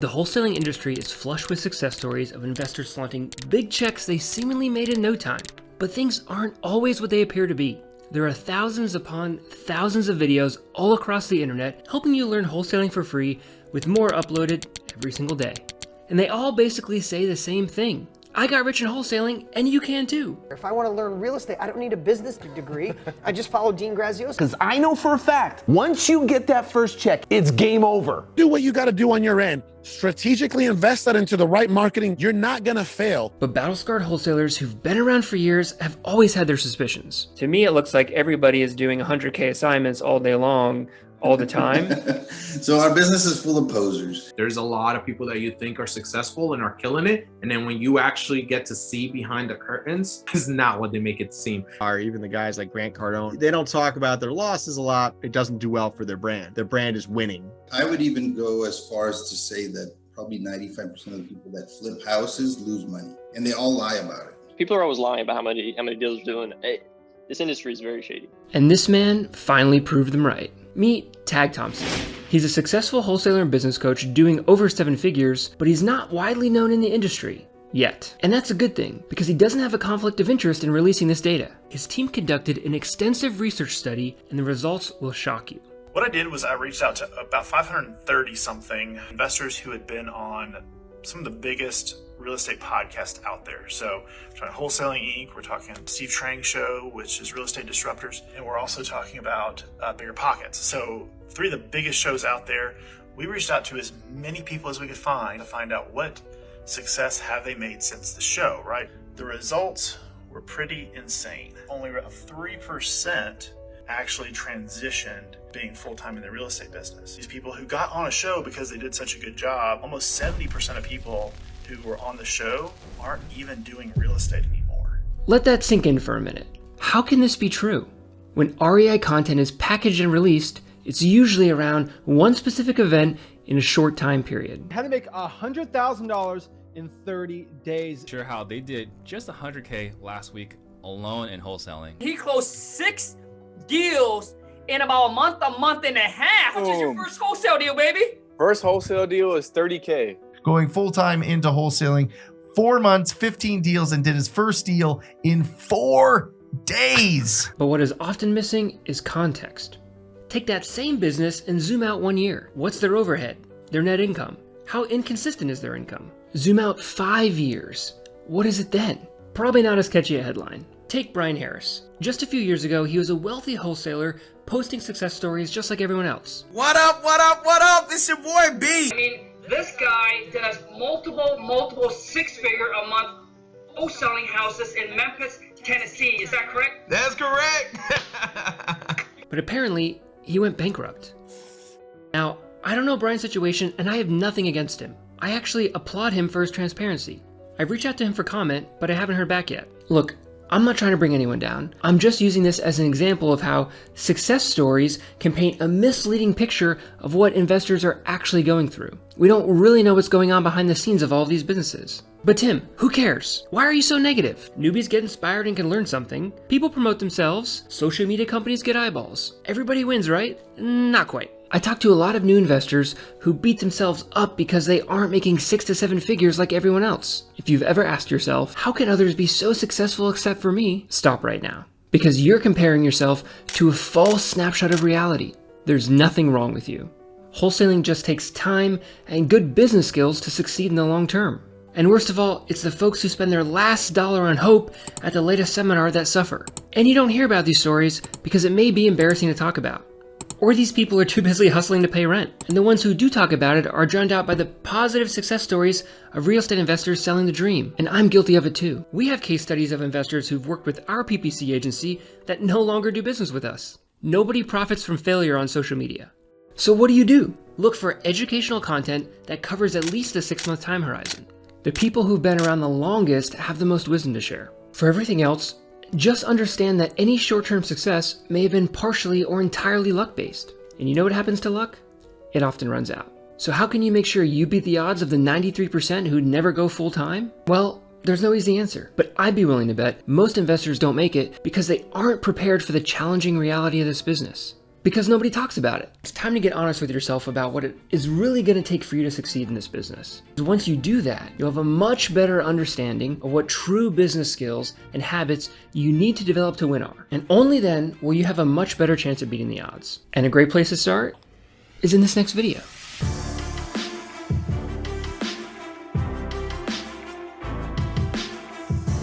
The wholesaling industry is flush with success stories of investors flaunting big checks they seemingly made in no time. But things aren't always what they appear to be. There are thousands upon thousands of videos all across the internet helping you learn wholesaling for free, with more uploaded every single day. And they all basically say the same thing. I got rich in wholesaling, and you can too. If I want to learn real estate, I don't need a business degree. I just follow Dean Graziosi. Because I know for a fact, once you get that first check, it's game over. Do what you got to do on your end. Strategically invest that into the right marketing. You're not going to fail. But battle-scarred wholesalers who've been around for years have always had their suspicions. To me, it looks like everybody is doing 100K assignments all day long, all the time. So our business is full of posers. There's a lot of people that you think are successful and are killing it. And then when you actually get to see behind the curtains, it's not what they make it seem. Or even the guys like Grant Cardone, they don't talk about their losses a lot. It doesn't do well for their brand. Their brand is winning. I would even go as far as to say that probably 95% of the people that flip houses lose money, and they all lie about it. People are always lying about how many deals they're doing. This industry is very shady. And this man finally proved them right. Meet Thompson. He's a successful wholesaler and business coach doing over 7 figures, but he's not widely known in the industry yet. And that's a good thing, because he doesn't have a conflict of interest in releasing this data. His team conducted an extensive research study, and the results will shock you. What I did was I reached out to about 530 something investors who had been on some of the biggest real estate podcasts out there. So we're talking Wholesaling Inc., we're talking Steve Trang Show, which is Real Estate Disruptors, and we're also talking about Bigger Pockets. So 3 of the biggest shows out there. We reached out to as many people as we could find to find out what success have they made since the show, right? The results were pretty insane. Only about 3% actually transitioned being full-time in the real estate business. These people who got on a show because they did such a good job, almost 70% of people who were on the show aren't even doing real estate anymore. Let that sink in for a minute. How can this be true? When REI content is packaged and released, it's usually around one specific event in a short time period. How to make $100,000 in 30 days. Sure how they did just 100K last week alone in wholesaling. He closed 6 deals in about a month and a half. Which is your first wholesale deal, baby? First wholesale deal is 30K. Going full-time into wholesaling, 4 months, 15 deals, and did his first deal in 4 days. But what is often missing is context. Take that same business and zoom out 1 year. What's their overhead? Their net income? How inconsistent is their income? Zoom out 5 years. What is it then? Probably not as catchy a headline. Take Brian Harris. Just a few years ago, he was a wealthy wholesaler posting success stories just like everyone else. What up, what up, what up? It's your boy B. I mean, this guy did us multiple 6-figure a month wholesaling houses in Memphis, Tennessee. Is that correct? That's correct. But apparently, he went bankrupt. Now, I don't know Brian's situation, and I have nothing against him. I actually applaud him for his transparency. I've reached out to him for comment, but I haven't heard back yet. Look, I'm not trying to bring anyone down. I'm just using this as an example of how success stories can paint a misleading picture of what investors are actually going through. We don't really know what's going on behind the scenes of all of these businesses. But Tim, who cares? Why are you so negative? Newbies get inspired and can learn something. People promote themselves. Social media companies get eyeballs. Everybody wins, right? Not quite. I talk to a lot of new investors who beat themselves up because they aren't making 6 to 7 figures like everyone else. If you've ever asked yourself, how can others be so successful except for me? Stop right now. Because you're comparing yourself to a false snapshot of reality. There's nothing wrong with you. Wholesaling just takes time and good business skills to succeed in the long term. And worst of all, it's the folks who spend their last dollar on hope at the latest seminar that suffer. And you don't hear about these stories because it may be embarrassing to talk about. Or these people are too busy hustling to pay rent. And the ones who do talk about it are drowned out by the positive success stories of real estate investors selling the dream. And I'm guilty of it too. We have case studies of investors who've worked with our PPC agency that no longer do business with us. Nobody profits from failure on social media. So what do? Look for educational content that covers at least a 6-month time horizon. The people who've been around the longest have the most wisdom to share. For everything else, just understand that any short-term success may have been partially or entirely luck-based. And you know what happens to luck? It often runs out. So how can you make sure you beat the odds of the 93% who never go full-time? Well, there's no easy answer, but I'd be willing to bet most investors don't make it because they aren't prepared for the challenging reality of this business. because nobody talks about it. It's time to get honest with yourself about what it is really going to take for you to succeed in this business. Because once you do that, you'll have a much better understanding of what true business skills and habits you need to develop to win are. And only then will you have a much better chance of beating the odds. And a great place to start is in this next video.